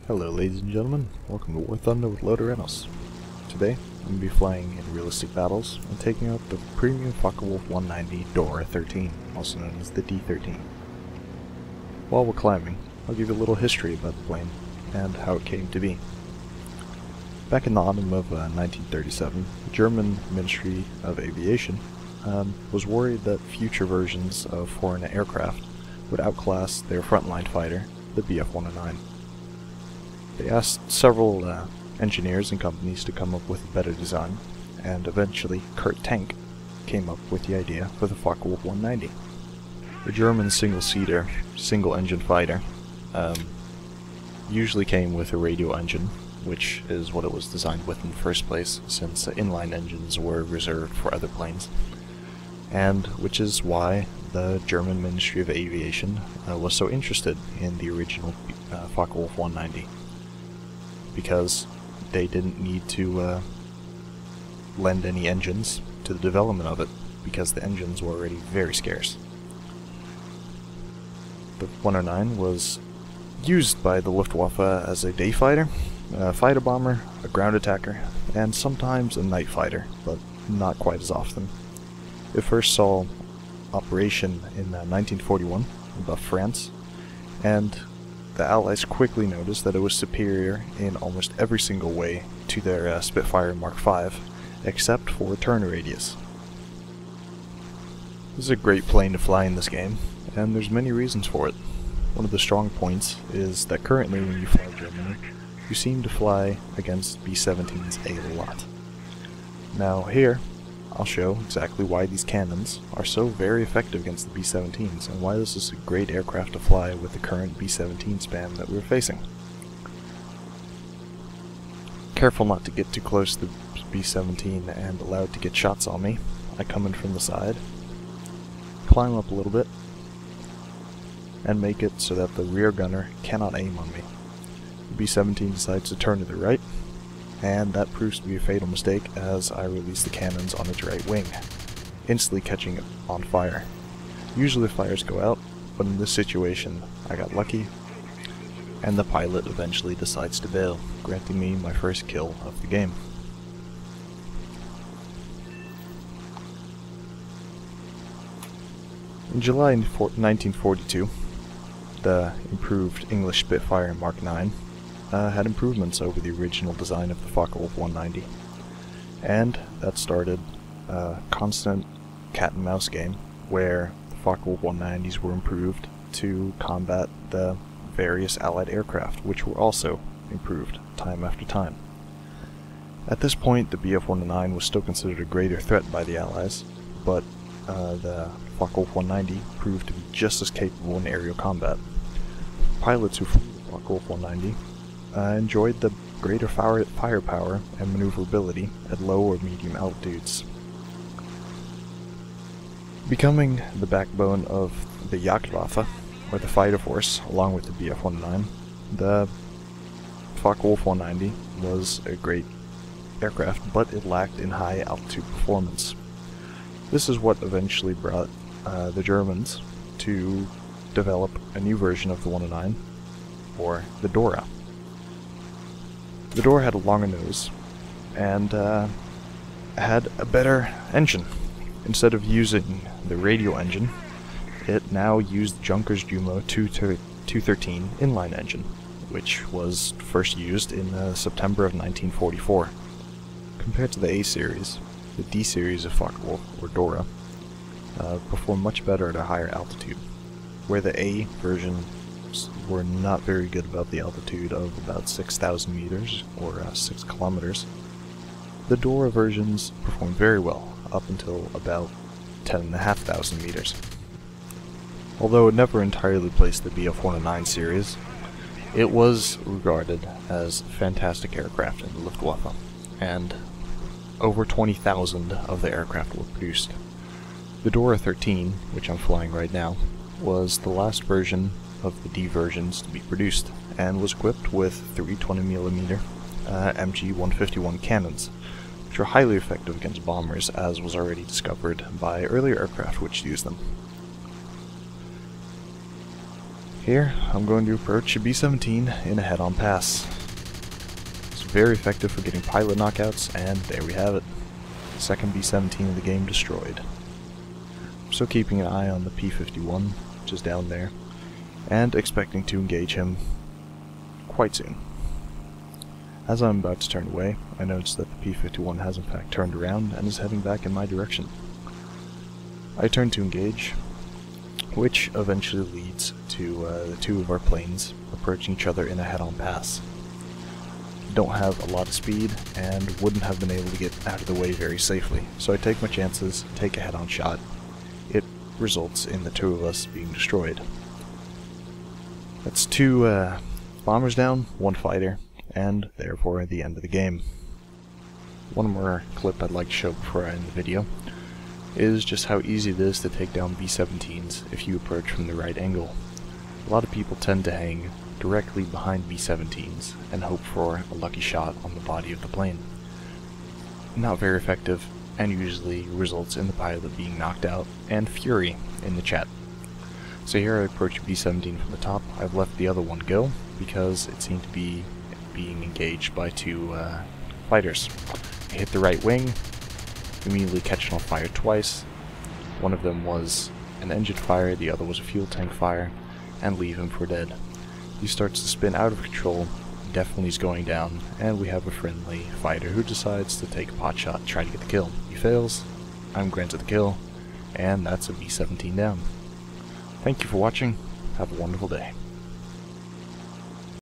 Hello ladies and gentlemen, welcome to War Thunder with Lodorenos. Today, I'm going to be flying in realistic battles and taking out the premium Focke-Wulf 190 Dora 13, also known as the D-13. While we're climbing, I'll give you a little history about the plane and how it came to be. Back in the autumn of 1937, the German Ministry of Aviation was worried that future versions of foreign aircraft would outclass their frontline fighter, the Bf-109. They asked several engineers and companies to come up with a better design, and eventually Kurt Tank came up with the idea for the Focke-Wulf 190. The German single-seater, single-engine fighter usually came with a radial engine, which is what it was designed with in the first place, since inline engines were reserved for other planes, and which is why the German Ministry of Aviation was so interested in the original Focke-Wulf 190. Because they didn't need to lend any engines to the development of it, because the engines were already very scarce. The 109 was used by the Luftwaffe as a day fighter, a fighter bomber, a ground attacker, and sometimes a night fighter, but not quite as often. It first saw operation in 1941 above France, and the Allies quickly noticed that it was superior in almost every single way to their Spitfire Mark V, except for turn radius. This is a great plane to fly in this game, and there's many reasons for it. One of the strong points is that currently when you fly Germany, you seem to fly against B-17s a lot. Now here, I'll show exactly why these cannons are so very effective against the B-17s, and why this is a great aircraft to fly with the current B-17 spam that we're facing. Careful not to get too close to the B-17 and allow it to get shots on me. I come in from the side, climb up a little bit, and make it so that the rear gunner cannot aim on me. The B-17 decides to turn to the right, and that proves to be a fatal mistake as I release the cannons on its right wing, instantly catching it on fire. Usually the fires go out, but in this situation I got lucky, and the pilot eventually decides to bail, granting me my first kill of the game. In July 1942, the improved English Spitfire Mark IX had improvements over the original design of the Focke-Wulf 190, and that started a constant cat-and-mouse game where the Focke-Wulf 190s were improved to combat the various Allied aircraft, which were also improved time after time. At this point, the Bf-109 was still considered a greater threat by the Allies, but the Focke-Wulf 190 proved to be just as capable in aerial combat. Pilots who flew the Focke-Wulf 190 enjoyed the greater firepower and maneuverability at low or medium altitudes. Becoming the backbone of the Jagdwaffe, or the fighter force, along with the Bf-109, the Focke-Wulf 190 was a great aircraft, but it lacked in high altitude performance. This is what eventually brought the Germans to develop a new version of the 109, or the Dora. The Dora had a longer nose, and had a better engine. Instead of using the radial engine, it now used Junkers Jumo 213 inline engine, which was first used in September of 1944. Compared to the A series, the D series of Focke-Wulf, or Dora, performed much better at a higher altitude, where the A version were not very good about the altitude of about 6,000 meters, or 6 kilometers. The Dora versions performed very well, up until about 10,500 meters. Although it never entirely placed the Bf-109 series, it was regarded as a fantastic aircraft in the Luftwaffe, and over 20,000 of the aircraft were produced. The Dora 13, which I'm flying right now, was the last version of the D versions to be produced, and was equipped with 3 20mm MG-151 cannons, which were highly effective against bombers, as was already discovered by earlier aircraft which used them. Here, I'm going to approach a B-17 in a head-on pass. It's very effective for getting pilot knockouts, and there we have it. Second B-17 of the game destroyed. I'm still keeping an eye on the P-51, which is down there, and expecting to engage him quite soon. As I'm about to turn away, I notice that the P-51 has in fact turned around and is heading back in my direction. I turn to engage, which eventually leads to the two of our planes approaching each other in a head-on pass. Don't have a lot of speed and wouldn't have been able to get out of the way very safely, so I take my chances, take a head-on shot. It results in the two of us being destroyed. That's two bombers down, one fighter, and therefore the end of the game. One more clip I'd like to show before I end the video is just how easy it is to take down B-17s if you approach from the right angle. A lot of people tend to hang directly behind B-17s and hope for a lucky shot on the body of the plane. Not very effective, and usually results in the pilot being knocked out and fury in the chat. So here I approach B-17 from the top. I've let the other one go because it seemed to be being engaged by two fighters. I hit the right wing, immediately catching on fire twice. One of them was an engine fire, the other was a fuel tank fire, and leave him for dead. He starts to spin out of control, definitely is going down, and we have a friendly fighter who decides to take a pot shot and try to get the kill. He fails, I'm granted the kill, and that's a B-17 down. Thank you for watching, have a wonderful day.